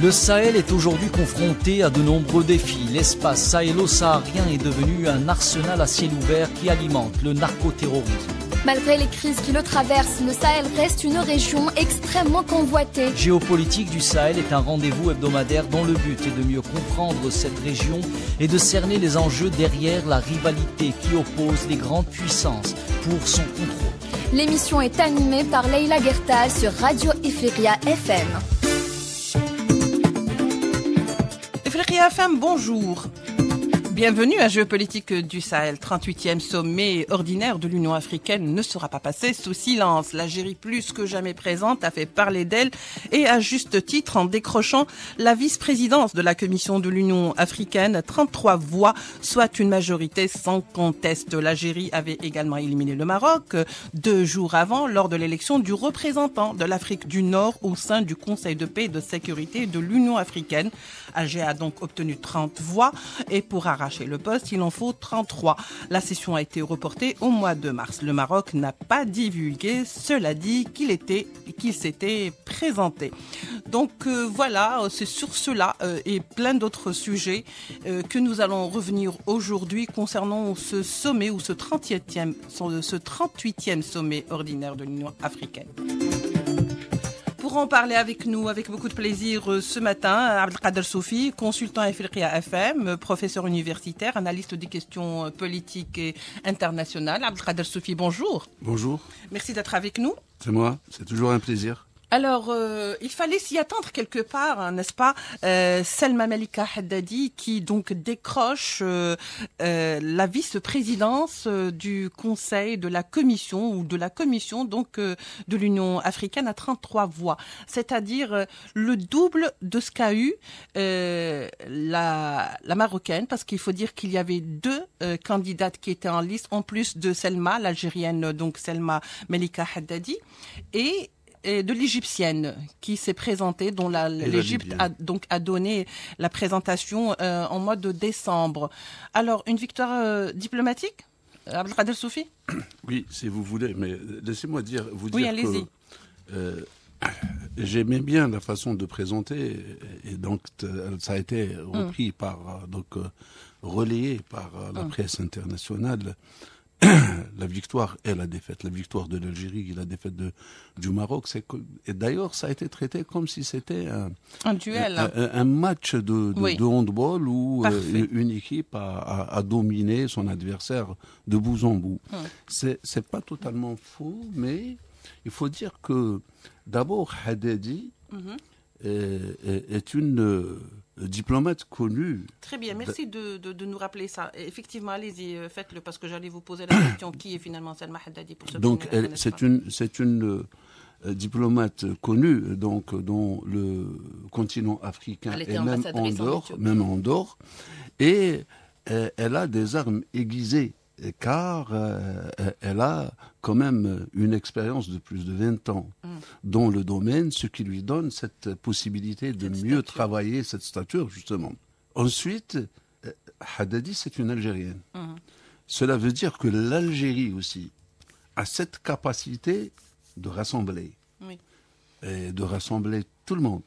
Le Sahel est aujourd'hui confronté à de nombreux défis. L'espace sahélo-saharien est devenu un arsenal à ciel ouvert qui alimente le narcoterrorisme. Malgré les crises qui le traversent, le Sahel reste une région extrêmement convoitée. Géopolitique du Sahel est un rendez-vous hebdomadaire dont le but est de mieux comprendre cette région et de cerner les enjeux derrière la rivalité qui oppose les grandes puissances pour son contrôle. L'émission est animée par Leila Gertal sur Radio Ifriqiya FM. Ifriqiya FM, bonjour. Bienvenue à Géopolitique du Sahel. 38e sommet ordinaire de l'Union africaine ne sera pas passé sous silence. L'Algérie, plus que jamais présente, a fait parler d'elle et à juste titre en décrochant la vice-présidence de la Commission de l'Union africaine. 33 voix, soit une majorité sans conteste. L'Algérie avait également éliminé le Maroc 2 jours avant lors de l'élection du représentant de l'Afrique du Nord au sein du Conseil de paix et de sécurité de l'Union africaine. Alger a donc obtenu 30 voix et pour arracher le poste, il en faut 33. La session a été reportée au mois de mars. Le Maroc n'a pas divulgué, cela dit, qu'il s'était présenté. Donc voilà, c'est sur cela et plein d'autres sujets que nous allons revenir aujourd'hui concernant ce sommet ou ce 38e sommet ordinaire de l'Union africaine. Pour en parler avec nous, avec beaucoup de plaisir ce matin, Abdelkader Soufi, consultant à Ifriqiya FM, professeur universitaire, analyste des questions politiques et internationales. Abdelkader Soufi, bonjour. Bonjour. Merci d'être avec nous. C'est moi, c'est toujours un plaisir. Alors, il fallait s'y attendre quelque part, hein, n'est-ce pas, Selma Melika Haddadi qui donc décroche la vice-présidence du Conseil de la Commission ou de la Commission donc de l'Union africaine à 33 voix, c'est-à-dire le double de ce qu'a eu la Marocaine, parce qu'il faut dire qu'il y avait 2 candidates qui étaient en liste en plus de Selma, l'Algérienne donc Selma Melika Haddadi et de l'Égyptienne qui s'est présentée, dont l'Égypte a donné la présentation en mois de décembre. Alors, une victoire diplomatique, Abdelkader Soufi? Oui, si vous voulez, mais laissez-moi vous dire allez-y. Que j'aimais bien la façon de présenter, et donc ça a été repris relayé par la presse internationale. La victoire et la défaite, la victoire de l'Algérie et la défaite du Maroc, et d'ailleurs ça a été traité comme si c'était un duel, un match de handball où une équipe a dominé son adversaire de bout en bout. C'est pas totalement faux, mais il faut dire que d'abord Haddadi est une diplomate connue. Très bien, merci de nous rappeler ça. Effectivement, allez-y, faites-le, parce que j'allais vous poser la question, qui est finalement Selma Haddadi pour ce Donc, c'est une diplomate connue donc, dans le continent africain et même en dehors. Et elle a des armes aiguisées, car elle a quand même une expérience de plus de 20 ans dans le domaine, ce qui lui donne cette possibilité de mieux travailler cette stature, justement. Ensuite, Haddadi, c'est une Algérienne. Cela veut dire que l'Algérie aussi a cette capacité de rassembler, et de rassembler tout le monde.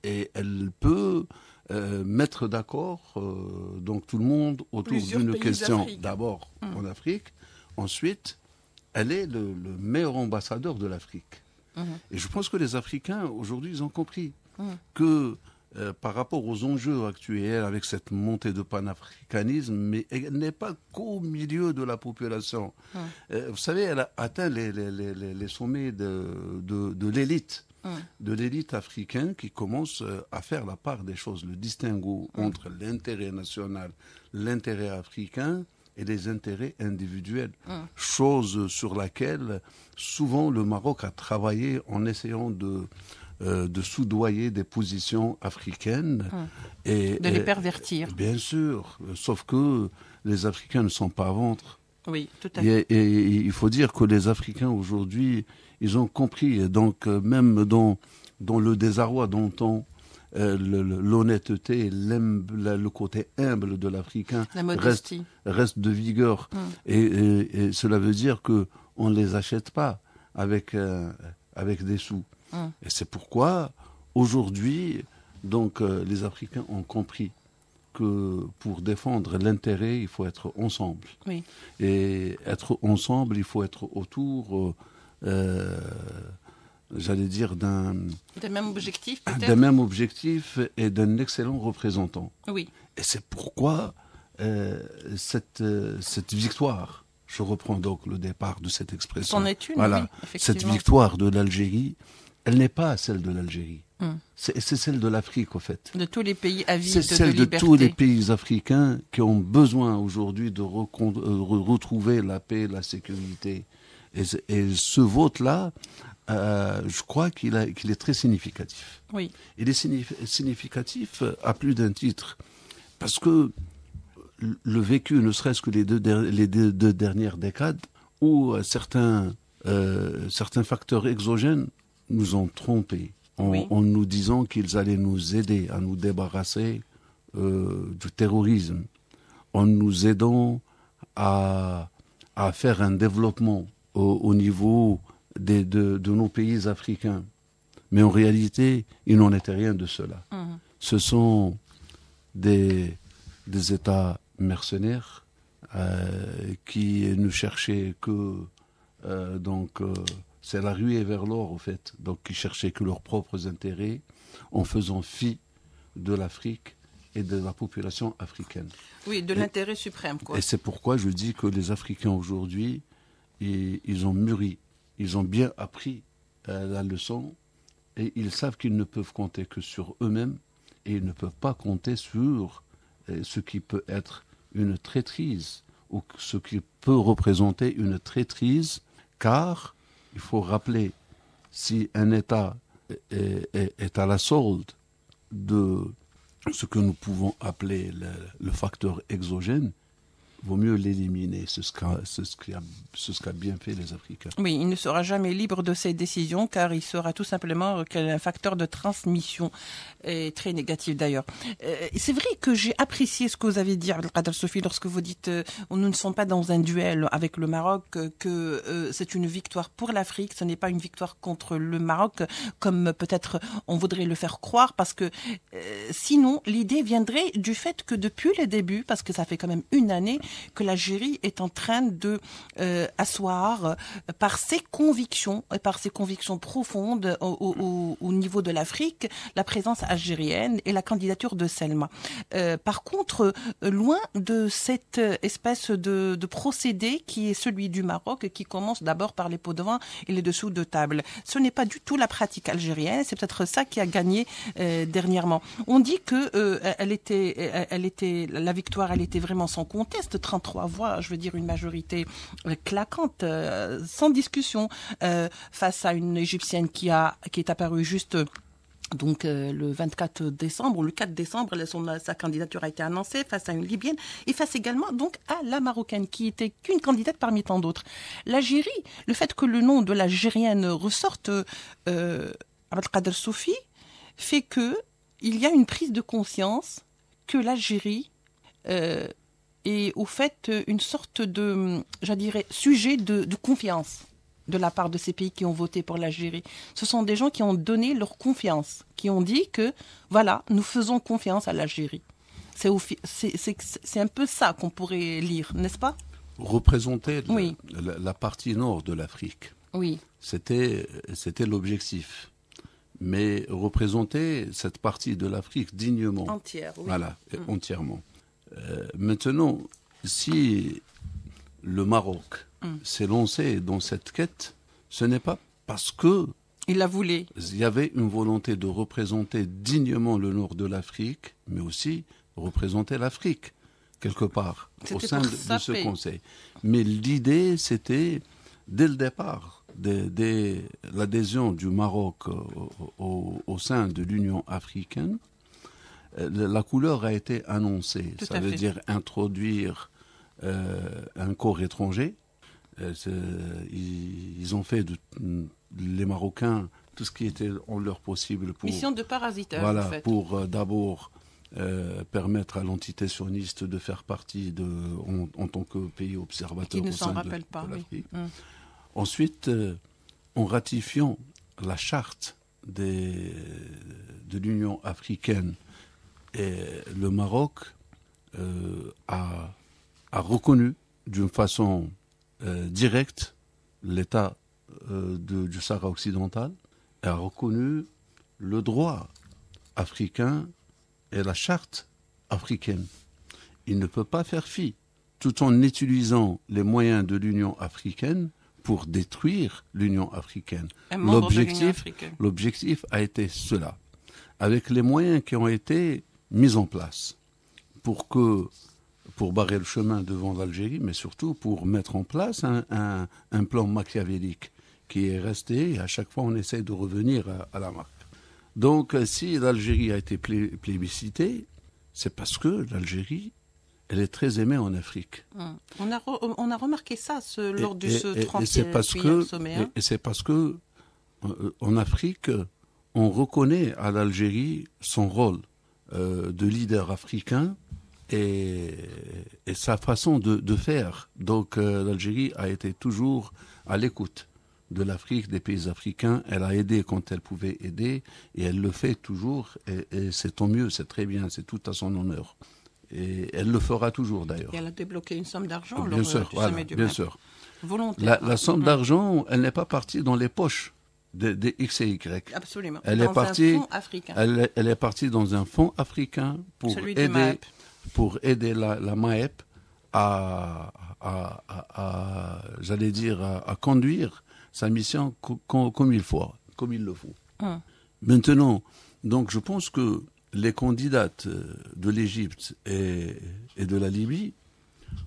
Et elle peut mettre d'accord donc tout le monde autour d'une question, d'abord en Afrique, ensuite elle est le meilleur ambassadeur de l'Afrique. Et je pense que les Africains aujourd'hui ils ont compris que par rapport aux enjeux actuels avec cette montée de panafricanisme, mais elle n'est pas qu'au milieu de la population. Vous savez, elle a atteint les sommets de l'élite. De l'élite africaine qui commence à faire la part des choses, le distinguo entre l'intérêt national, l'intérêt africain et les intérêts individuels. Chose sur laquelle souvent le Maroc a travaillé en essayant de soudoyer des positions africaines. Et les pervertir. Bien sûr, sauf que les Africains ne sont pas à ventre. Oui, tout à fait. Et il faut dire que les Africains aujourd'hui, ils ont compris, et donc même dans le désarroi d'antan, l'honnêteté, le côté humble de l'Africain reste de vigueur. Et cela veut dire qu'on ne les achète pas avec des sous. Et c'est pourquoi, aujourd'hui, Donc les Africains ont compris que pour défendre l'intérêt, il faut être ensemble. Oui. Et être ensemble, il faut être autour, j'allais dire, d'un même objectif, peut-être. D'un même objectif et d'un excellent représentant. Oui. Et c'est pourquoi cette victoire, je reprends donc le départ de cette expression. C'en est une, voilà, oui, effectivement. Cette victoire de l'Algérie, elle n'est pas celle de l'Algérie. C'est celle de l'Afrique, au fait. De tous les pays avides de liberté. C'est celle de tous les pays africains qui ont besoin aujourd'hui de retrouver la paix, la sécurité. Et ce vote-là, je crois qu'il est très significatif. Oui. Il est significatif à plus d'un titre. Parce que le vécu, ne serait-ce que les deux dernières décades, où certains facteurs exogènes nous ont trompés. En nous disant qu'ils allaient nous aider à nous débarrasser du terrorisme, en nous aidant à faire un développement au niveau de nos pays africains. Mais en réalité, il n'en était rien de cela. Ce sont des États mercenaires qui ne cherchaient que... c'est la ruée vers l'or, au fait. Donc, qui cherchaient que leurs propres intérêts en faisant fi de l'Afrique et de la population africaine. Oui, de l'intérêt suprême, quoi. Et c'est pourquoi je dis que les Africains aujourd'hui, ils ont mûri. Ils ont bien appris la leçon et ils savent qu'ils ne peuvent compter que sur eux-mêmes et ils ne peuvent pas compter sur ce qui peut être une traîtrise ou ce qui peut représenter une traîtrise, car il faut rappeler, si un État est à la solde de ce que nous pouvons appeler le facteur exogène, vaut mieux l'éliminer. C'est ce qu'a bien fait les Africains. Oui, il ne sera jamais libre de ses décisions car il sera tout simplement un facteur de transmission très négatif d'ailleurs. C'est vrai que j'ai apprécié ce que vous avez dit, Abdelkader Sofi, lorsque vous dites nous ne sommes pas dans un duel avec le Maroc, que c'est une victoire pour l'Afrique, ce n'est pas une victoire contre le Maroc comme peut-être on voudrait le faire croire, parce que sinon l'idée viendrait du fait que depuis le début, parce que ça fait quand même une année, que l'Algérie est en train de asseoir par ses convictions et par ses convictions profondes au niveau de l'Afrique, la présence algérienne et la candidature de Selma. Par contre, loin de cette espèce de procédé qui est celui du Maroc, qui commence d'abord par les pots de vin et les dessous de table. Ce n'est pas du tout la pratique algérienne, c'est peut-être ça qui a gagné dernièrement. On dit que la victoire, elle était vraiment sans conteste, 33 voix, je veux dire une majorité claquante, sans discussion, face à une Égyptienne qui est apparue juste le 24 décembre ou le 4 décembre, sa candidature a été annoncée, face à une Libyenne et face également donc à la Marocaine qui était qu'une candidate parmi tant d'autres. L'Algérie, le fait que le nom de l'Algérienne ressorte, Abdelkader Sofi, fait que il y a une prise de conscience que l'Algérie est au fait une sorte de, je dirais, sujet de confiance de la part de ces pays qui ont voté pour l'Algérie. Ce sont des gens qui ont donné leur confiance, qui ont dit que, voilà, nous faisons confiance à l'Algérie. C'est un peu ça qu'on pourrait lire, n'est-ce pas ? Représenter la partie nord de l'Afrique, c'était l'objectif. Mais représenter cette partie de l'Afrique dignement. Entière, oui. Voilà, entièrement. Maintenant, si le Maroc s'est lancé dans cette quête, ce n'est pas parce que il la voulait. Il y avait une volonté de représenter dignement le nord de l'Afrique, mais aussi représenter l'Afrique, quelque part, au sein de ce conseil. Mais l'idée, c'était, dès le départ, dès l'adhésion du Maroc au sein de l'Union africaine, la couleur a été annoncée. Ça veut dire introduire un corps étranger. Ils ont fait, les Marocains, tout ce qui était en leur possible pour... Mission de parasitage, voilà, en fait. Pour d'abord permettre à l'entité sioniste de faire partie en tant que pays observateur qui ne au sein s'en rappelle pas, de l'Afrique. Oui. Ensuite, en ratifiant la charte de l'Union africaine et le Maroc a reconnu d'une façon directe l'État du Sahara occidental, et a reconnu le droit africain et la charte africaine. Il ne peut pas faire fi, tout en utilisant les moyens de l'Union africaine pour détruire l'Union africaine. L'objectif a été cela, avec les moyens qui ont été mis en place pour barrer le chemin devant l'Algérie, mais surtout pour mettre en place un plan machiavélique qui est resté, et à chaque fois on essaie de revenir à la marque. Donc si l'Algérie a été plébiscitée, c'est parce que l'Algérie, elle est très aimée en Afrique. On a remarqué ça lors de ce 30e sommet. Et c'est parce que en Afrique, on reconnaît à l'Algérie son rôle de leader africain et sa façon de faire. Donc l'Algérie a été toujours à l'écoute de l'Afrique, des pays africains. Elle a aidé quand elle pouvait aider et elle le fait toujours. Et c'est tant mieux, c'est très bien, c'est tout à son honneur. Et elle le fera toujours d'ailleurs. Et elle a débloqué une somme d'argent bien sûr, du sommet du bien Maroc. sûr. Volontaire. La somme d'argent, elle n'est pas partie dans les poches des X et Y. Absolument. Elle est partie, un fonds africain. Elle est partie dans un fonds africain pour aider la MAEP à conduire sa mission comme il le faut. Maintenant, donc je pense que les candidates de l'Égypte et de la Libye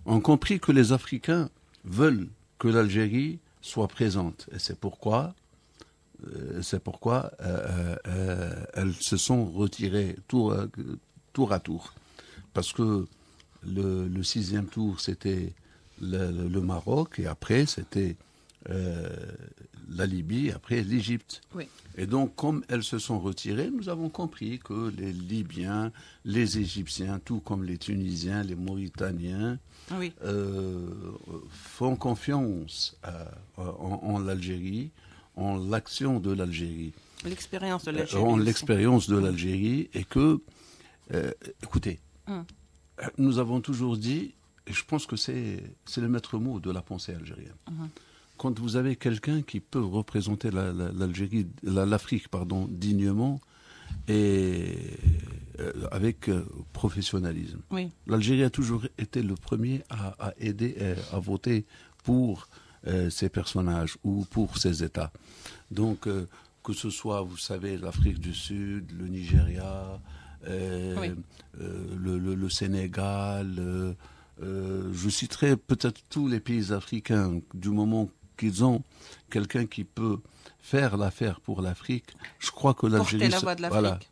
ont compris que les Africains veulent que l'Algérie soit présente. Et c'est pourquoi elles se sont retirées tour à tour. Parce que le 6e tour, c'était le Maroc, et après, c'était la Libye, après l'Égypte. Oui. Et donc, comme elles se sont retirées, nous avons compris que les Libyens, les Égyptiens, tout comme les Tunisiens, les Mauritaniens, font confiance en l'Algérie, en l'action de l'Algérie. L'expérience de l'Algérie. En l'expérience de l'Algérie, et que, écoutez, nous avons toujours dit, et je pense que c'est le maître mot de la pensée algérienne. Quand vous avez quelqu'un qui peut représenter l'Afrique dignement et avec professionnalisme. Oui. L'Algérie a toujours été le premier à aider, à voter pour ces personnages ou pour ces États. Donc, que ce soit, vous savez, l'Afrique du Sud, le Nigeria, le Sénégal, je citerai peut-être tous les pays africains, du moment qu'ils ont quelqu'un qui peut faire l'affaire pour l'Afrique. Je crois que l'Algérie...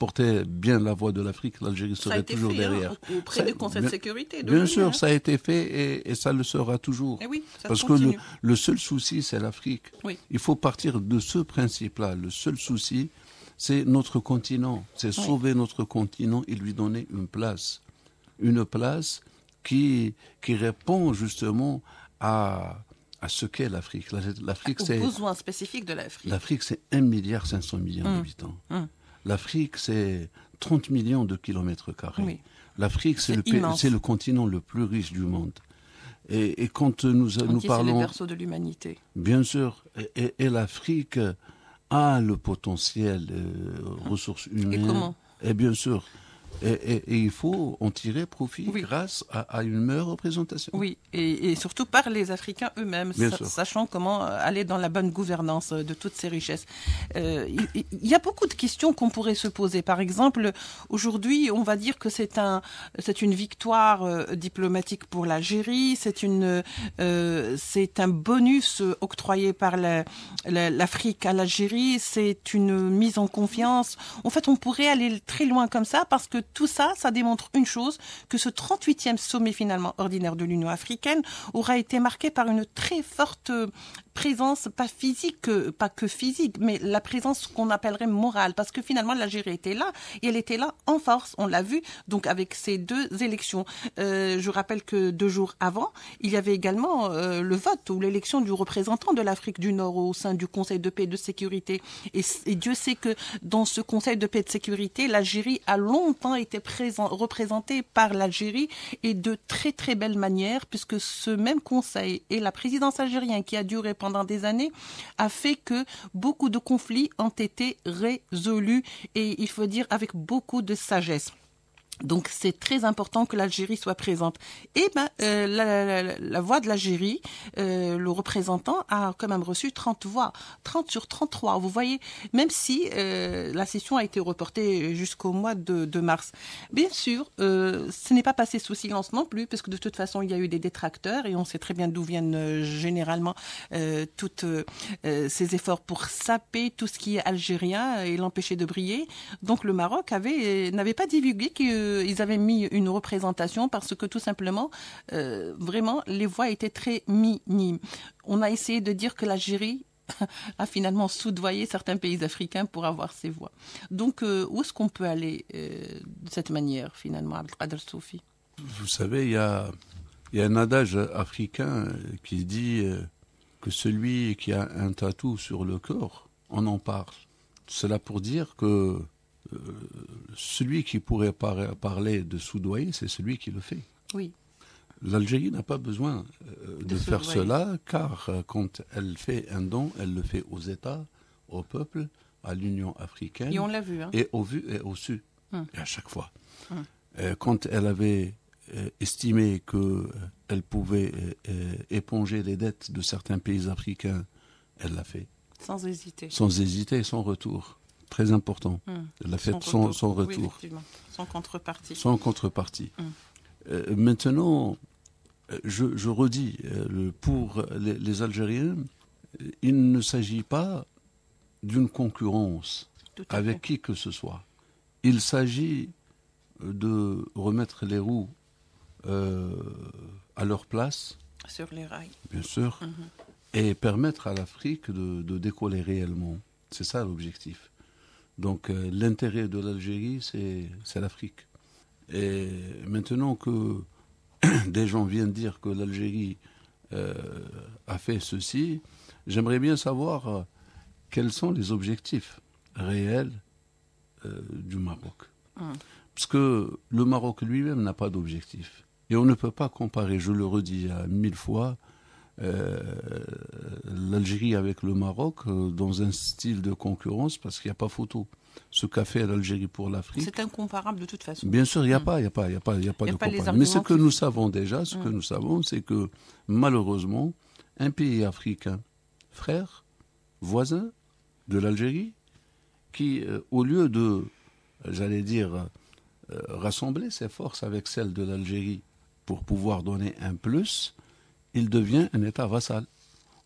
porter bien la voix de l'Afrique, l'Algérie serait toujours derrière. Auprès du Conseil de sécurité. Bien sûr, ça a été fait et ça le sera toujours. Et oui, parce que le seul souci, c'est l'Afrique. Oui. Il faut partir de ce principe-là. Le seul souci, c'est notre continent. C'est sauver notre continent et lui donner une place. Une place qui répond justement à ce qu'est l'Afrique. L'Afrique, c'est... Aux besoins spécifiques de l'Afrique. L'Afrique, c'est 1,5 milliard d'habitants. L'Afrique, c'est 30 millions de kilomètres carrés. Oui. L'Afrique, c'est le continent le plus riche du monde. Et quand nous parlons... C'est le berceau de l'humanité. Bien sûr. Et l'Afrique a le potentiel, ressources humaines. Et comment ? Et bien sûr. Et il faut en tirer profit grâce à une meilleure représentation. Oui, et surtout par les Africains eux-mêmes, sachant comment aller dans la bonne gouvernance de toutes ces richesses. Il y a beaucoup de questions qu'on pourrait se poser. Par exemple, aujourd'hui, on va dire que c'est une victoire diplomatique pour l'Algérie, c'est un bonus octroyé par l'Afrique à l'Algérie, c'est une mise en confiance. En fait, on pourrait aller très loin comme ça parce que tout ça, ça démontre une chose, que ce 38e sommet finalement ordinaire de l'Union africaine aura été marqué par une très forte présence, pas que physique, mais la présence qu'on appellerait morale, parce que finalement l'Algérie était là, et elle était là en force, on l'a vu, donc avec ces 2 élections. Je rappelle que 2 jours avant, il y avait également le vote ou l'élection du représentant de l'Afrique du Nord au sein du Conseil de paix et de sécurité. Et Dieu sait que dans ce Conseil de paix et de sécurité, l'Algérie a longtemps été représentée par l'Algérie, et de très très belle manière, puisque ce même Conseil et la présidence algérienne qui a duré pendant des années a fait que beaucoup de conflits ont été résolus, et il faut dire avec beaucoup de sagesse. Donc c'est très important que l'Algérie soit présente. Et la voix de l'Algérie, le représentant a quand même reçu 30 voix, 30 sur 33. Vous voyez, même si la session a été reportée jusqu'au mois de mars. Bien sûr, ce n'est pas passé sous silence non plus, parce que de toute façon il y a eu des détracteurs, et on sait très bien d'où viennent généralement toutes ces efforts pour saper tout ce qui est algérien et l'empêcher de briller. Donc le Maroc n'avait pas divulgué qu'ils avaient mis une représentation, parce que tout simplement, vraiment, les voix étaient très minimes. On a essayé de dire que l'Algérie a finalement soudoyé certains pays africains pour avoir ces voix. Donc, où est-ce qu'on peut aller de cette manière, finalement, Abdelkader Soufi? Vous savez, il y a un adage africain qui dit que celui qui a un tatou sur le corps, on en parle. Cela pour dire que celui qui pourrait parler de soudoyer, c'est celui qui le fait. Oui. L'Algérie n'a pas besoin de faire cela, car quand elle fait un don, elle le fait aux États, au peuple, à l'Union africaine. Et on l'a vu. Hein. Et au vu et au su. Et à chaque fois. Quand elle avait estimé qu'elle pouvait éponger les dettes de certains pays africains, elle l'a fait. Sans hésiter. Sans hésiter, sans retour. Très important. Elle l'a fait sans retour. Oui, effectivement. Sans contrepartie. Sans contrepartie. Maintenant, je redis, pour les Algériens, il ne s'agit pas d'une concurrence avec qui que ce soit. Il s'agit de remettre les roues à leur place. Sur les rails. Bien sûr. Et permettre à l'Afrique de décoller réellement. C'est ça l'objectif. Donc l'intérêt de l'Algérie, c'est l'Afrique. Et maintenant que des gens viennent dire que l'Algérie a fait ceci, j'aimerais bien savoir quels sont les objectifs réels du Maroc. Parce que le Maroc lui-même n'a pas d'objectif. Et on ne peut pas comparer, je le redis 1000 fois, l'Algérie avec le Maroc dans un style de concurrence, parce qu'il n'y a pas photo. Ce qu'a fait l'Algérie pour l'Afrique. C'est incomparable de toute façon. Bien sûr, il n'y a pas de comparaison. Mais ce que nous savons déjà, c'est que malheureusement, un pays africain, frère, voisin de l'Algérie, qui, au lieu de, rassembler ses forces avec celles de l'Algérie pour pouvoir donner un plus, il devient un État vassal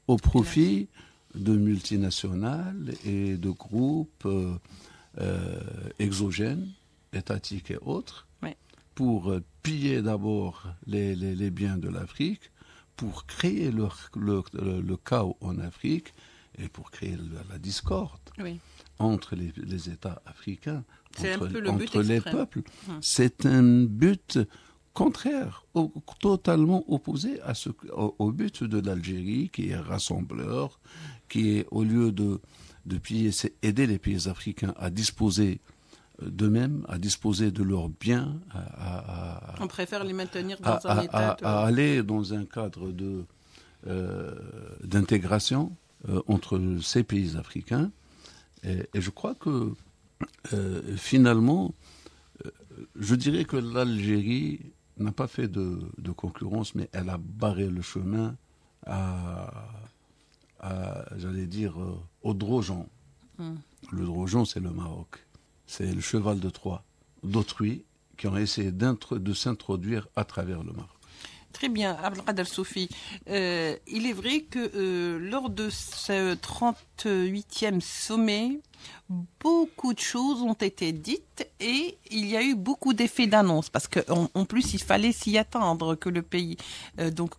au profit de multinationales et de groupes exogènes, étatiques et autres, pour piller d'abord les biens de l'Afrique, pour créer le chaos en Afrique et pour créer la discorde entre les États africains, entre les peuples. C'est un but contraire, totalement opposé au but de l'Algérie, qui est rassembleur, qui est, au lieu de piller, c'est aider les pays africains à disposer d'eux-mêmes, à disposer de leurs biens. On préfère les maintenir dans un état... À aller dans un cadre d'intégration entre ces pays africains. Et je crois que, finalement, je dirais que l'Algérie n'a pas fait de concurrence, mais elle a barré le chemin au Drojan. Le Drojan, c'est le Maroc. C'est le cheval de Troie d'autrui qui ont essayé de s'introduire à travers le Maroc. Très bien, Abdelkader Soufi. Il est vrai que lors de ce 38e sommet, beaucoup de choses ont été dites et il y a eu beaucoup d'effets d'annonce parce qu'en plus il fallait s'y attendre que le pays,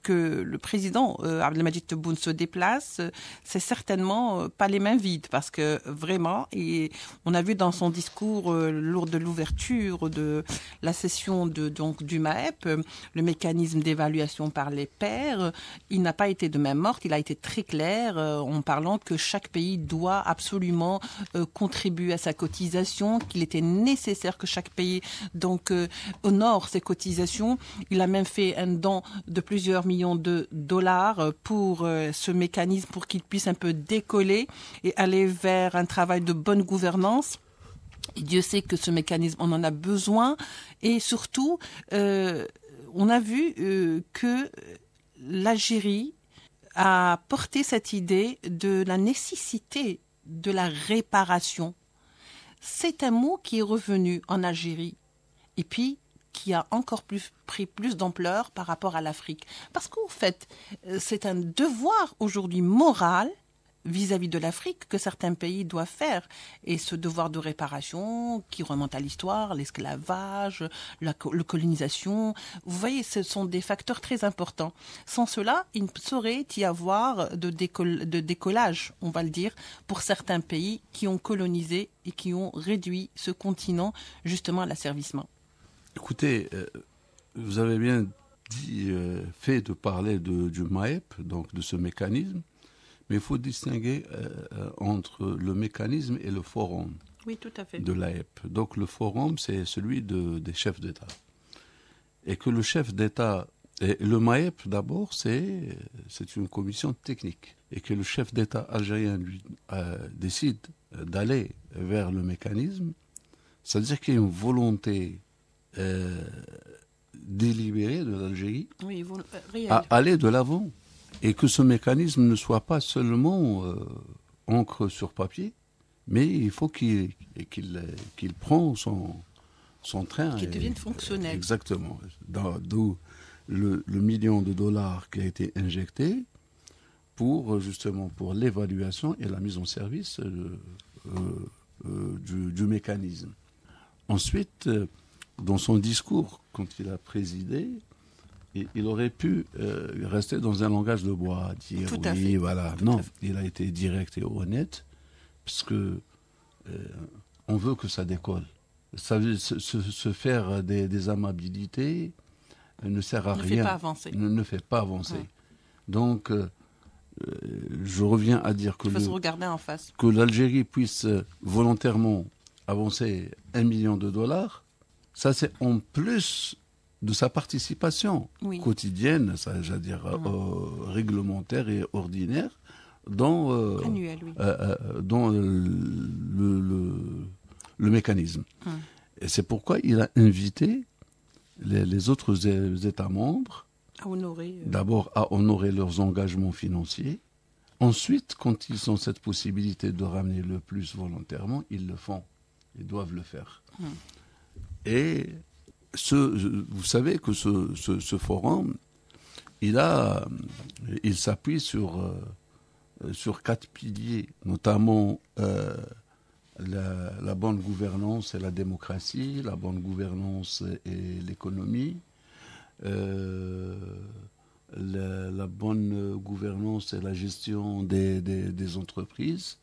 que le président Abdelmadjid Tebboune se déplace. C'est certainement pas les mains vides parce que vraiment, et on a vu dans son discours lors de l'ouverture de la session du MAEP, le mécanisme d'évaluation par les pairs, il n'a pas été de main morte, il a été très clair en parlant que chaque pays doit absolument contribuer à sa cotisation, qu'il était nécessaire que chaque pays honore ses cotisations. Il a même fait un don de plusieurs millions de dollars pour ce mécanisme, pour qu'il puisse un peu décoller et aller vers un travail de bonne gouvernance. Et Dieu sait que ce mécanisme, on en a besoin. Et surtout, on a vu que l'Algérie a porté cette idée de la nécessité de la réparation. C'est un mot qui est revenu en Algérie et puis qui a encore pris plus d'ampleur par rapport à l'Afrique. Parce qu'en fait, c'est un devoir aujourd'hui moral vis-à-vis de l'Afrique que certains pays doivent faire. Et ce devoir de réparation qui remonte à l'histoire, l'esclavage, la colonisation, vous voyez, ce sont des facteurs très importants. Sans cela, il ne saurait y avoir de décollage, on va le dire, pour certains pays qui ont colonisé et qui ont réduit ce continent justement à l'asservissement. Écoutez, vous avez bien fait de parler du MAEP, donc de ce mécanisme. Mais il faut distinguer entre le mécanisme et le forum de l'AEP. Donc le forum, c'est celui des chefs d'État. Et que le chef d'État, et le MAEP d'abord, c'est une commission technique. Et que le chef d'État algérien décide d'aller vers le mécanisme, ça veut dire qu'il y a une volonté délibérée de l'Algérie à aller de l'avant. Et que ce mécanisme ne soit pas seulement encre sur papier, mais il faut qu'il prenne son train. Qu'il devienne fonctionnel. Exactement. D'où le million de dollars qui a été injecté pour l'évaluation et la mise en service du mécanisme. Ensuite, dans son discours, quand il a présidé, il aurait pu rester dans un langage de bois, dire oui, voilà. Non, il a été direct et honnête, parce que on veut que ça décolle. Se faire des amabilités ne sert à rien. Ne fait pas avancer. Ouais. Donc, je reviens à dire que, regarder en face. Que l'Algérie puisse volontairement avancer $1 million, ça c'est en plus de sa participation quotidienne, réglementaire et ordinaire, dans le mécanisme. Et c'est pourquoi il a invité les autres États membres d'abord à honorer leurs engagements financiers. Ensuite, quand ils ont cette possibilité de ramener le plus volontairement, ils le font. Ils doivent le faire. Et vous savez que ce forum, il s'appuie sur 4 piliers, notamment la bonne gouvernance et la démocratie, la bonne gouvernance et l'économie, la bonne gouvernance et la gestion des entreprises,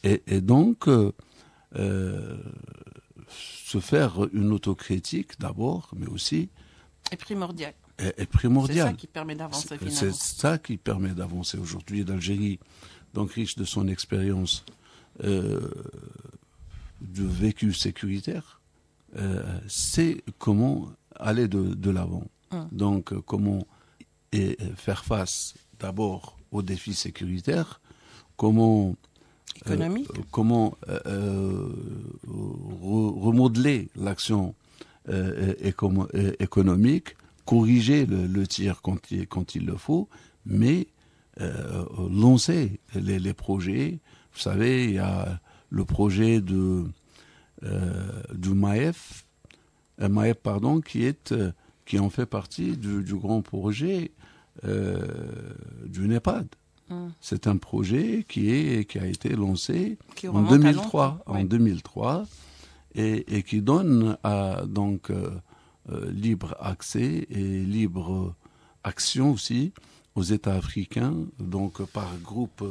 et donc se faire une autocritique d'abord, mais aussi est primordial. Est primordial. C'est ça qui permet d'avancer finalement. C'est ça qui permet d'avancer aujourd'hui. L'Algérie, donc riche de son expérience de vécu sécuritaire, sait comment aller de l'avant. Donc comment faire face d'abord aux défis sécuritaires, comment remodeler l'action économique, corriger le tir quand il le faut, mais lancer les projets. Vous savez, il y a le projet du MAEP, qui en fait partie du grand projet du NEPAD. C'est un projet qui a été lancé en 2003 et qui donne libre accès et libre action aussi aux États africains, donc par groupe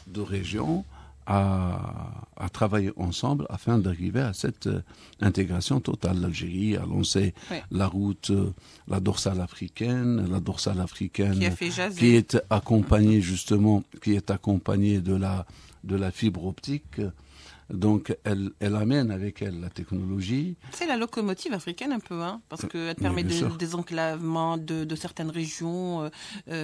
de régions, à travailler ensemble afin d'arriver à cette intégration totale. L'Algérie a lancé la route, la dorsale africaine qui est accompagnée de la fibre optique. Donc, elle amène avec elle la technologie. C'est la locomotive africaine un peu, parce qu'elle permet des désenclavements de certaines régions,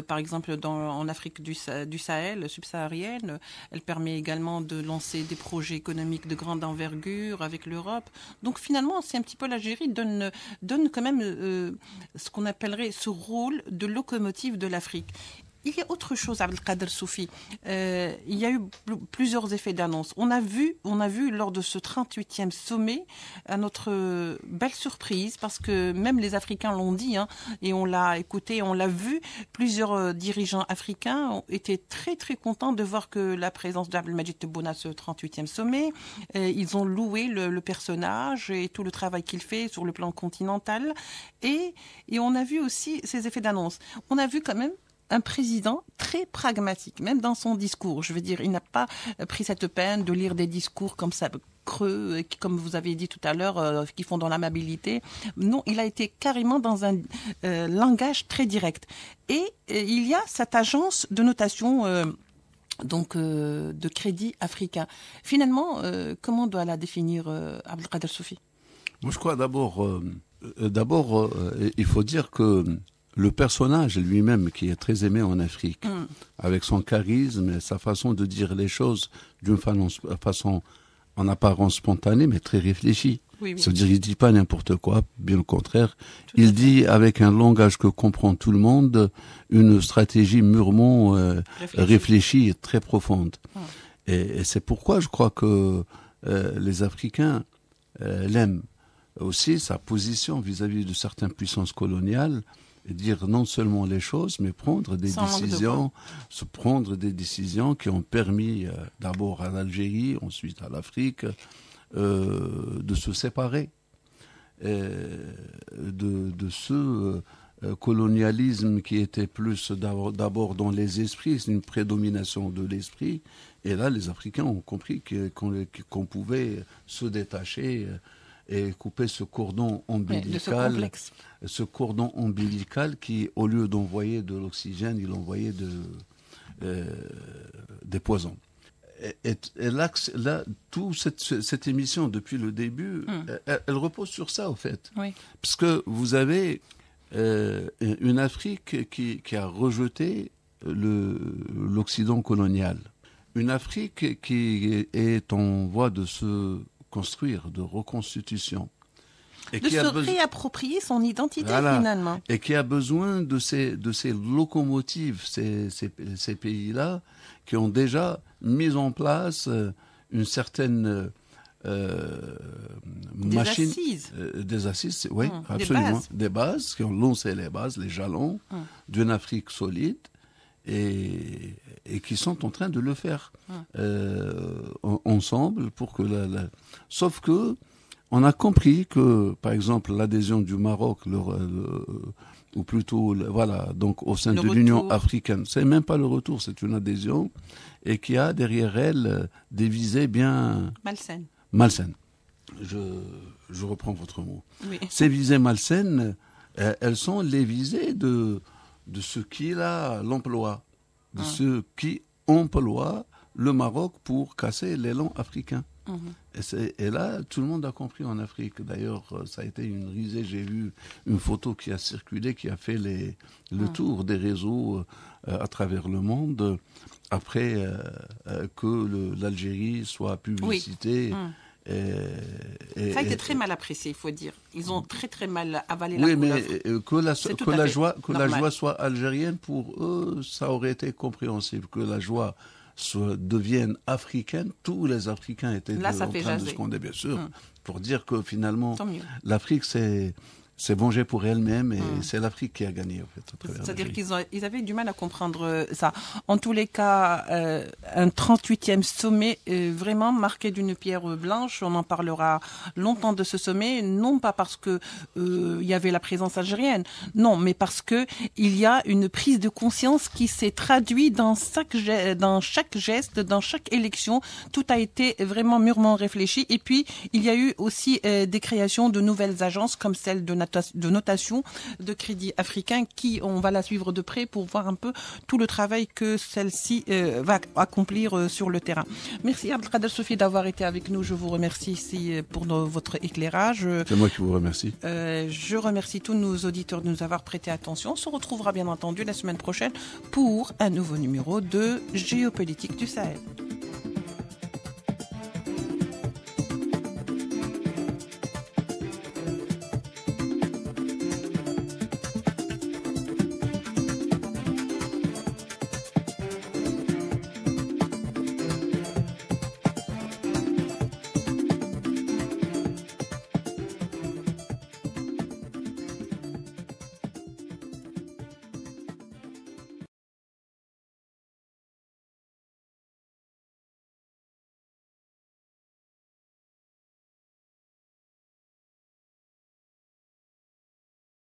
par exemple en Afrique du Sahel, subsaharienne. Elle permet également de lancer des projets économiques de grande envergure avec l'Europe. Donc, finalement, c'est un petit peu l'Algérie donne quand même ce qu'on appellerait ce rôle de locomotive de l'Afrique. Il y a autre chose, Abdelkader Soufi. Il y a eu plusieurs effets d'annonce. On a vu lors de ce 38e sommet, à notre belle surprise, parce que même les Africains l'ont dit, et on l'a écouté, on l'a vu, plusieurs dirigeants africains ont été très très contents de voir que la présence d'Abdelmadjid Tebboune à ce 38e sommet, ils ont loué le personnage et tout le travail qu'il fait sur le plan continental. Et on a vu aussi ces effets d'annonce. On a vu quand même un président très pragmatique, même dans son discours. Je veux dire, il n'a pas pris cette peine de lire des discours comme ça, creux, comme vous avez dit tout à l'heure, qui font dans l'amabilité. Non, il a été carrément dans un langage très direct. Et il y a cette agence de notation de crédit africain. Finalement, comment doit la définir Abdelkader Soufi? Moi, je crois d'abord, il faut dire que le personnage lui-même, qui est très aimé en Afrique, avec son charisme et sa façon de dire les choses d'une façon en apparence spontanée, mais très réfléchie. Oui. Ça veut dire qu'il ne dit pas n'importe quoi, bien au contraire. Il dit avec un langage que comprend tout le monde, une stratégie mûrement réfléchie et très profonde. Et c'est pourquoi je crois que les Africains l'aiment. Aussi, sa position vis-à-vis de certaines puissances coloniales, et dire non seulement les choses, mais prendre des décisions qui ont permis d'abord à l'Algérie, ensuite à l'Afrique, de se séparer de ce colonialisme qui était plus d'abord dans les esprits, c'est une prédomination de l'esprit. Et là, les Africains ont compris qu'on pouvait se détacher et couper ce cordon ombilical, qui, au lieu d'envoyer de l'oxygène, il envoyait des poisons. Et là, toute cette émission, depuis le début, elle repose sur ça, au fait. Oui. Parce que vous avez une Afrique qui a rejeté l'Occident colonial. Une Afrique qui est en voie de se construire, de reconstitution. Et qui se réapproprier son identité, finalement. Et qui a besoin de ces locomotives, ces pays-là, qui ont déjà mis en place une certaine machine. Des assises, oui, absolument. Des bases, qui ont lancé les bases, les jalons d'une Afrique solide. Et qui sont en train de le faire ensemble pour que sauf que on a compris que, par exemple, l'adhésion du Maroc, ou plutôt, donc au sein de l'Union africaine, c'est même pas le retour, c'est une adhésion, et qui a derrière elle des visées bien malsaines. Je reprends votre mot. Oui. Ces visées malsaines, elles sont les visées de ceux qui l'emploient, de ceux qui emploient le Maroc pour casser l'élan africain. Et là, tout le monde a compris en Afrique. D'ailleurs, ça a été une risée. J'ai vu une photo qui a circulé, qui a fait le tour des réseaux à travers le monde, après que l'Algérie soit publicitée. Oui. Ça a été très mal apprécié, il faut dire. Ils ont très très mal avalé la couleur. Oui, mais que la joie soit algérienne, pour eux, ça aurait été compréhensible. Que la joie devienne africaine, tous les Africains étaient en train de se scander, bien sûr, pour dire que finalement, l'Afrique, c'est s'est vengée pour elle-même et c'est l'Afrique qui a gagné, en fait. C'est-à-dire qu'ils avaient du mal à comprendre ça. En tous les cas, un 38e sommet vraiment marqué d'une pierre blanche. On en parlera longtemps de ce sommet, non pas parce que il y avait la présence algérienne, non, mais parce que il y a une prise de conscience qui s'est traduite dans chaque geste, dans chaque élection. Tout a été vraiment mûrement réfléchi. Et puis, il y a eu aussi des créations de nouvelles agences comme celle de notation de Crédit Africain qui, on va la suivre de près pour voir un peu tout le travail que celle-ci va accomplir sur le terrain. Merci Abdelkader Sofi d'avoir été avec nous. Je vous remercie ici pour votre éclairage. C'est moi qui vous remercie. Je remercie tous nos auditeurs de nous avoir prêté attention. On se retrouvera bien entendu la semaine prochaine pour un nouveau numéro de Géopolitique du Sahel.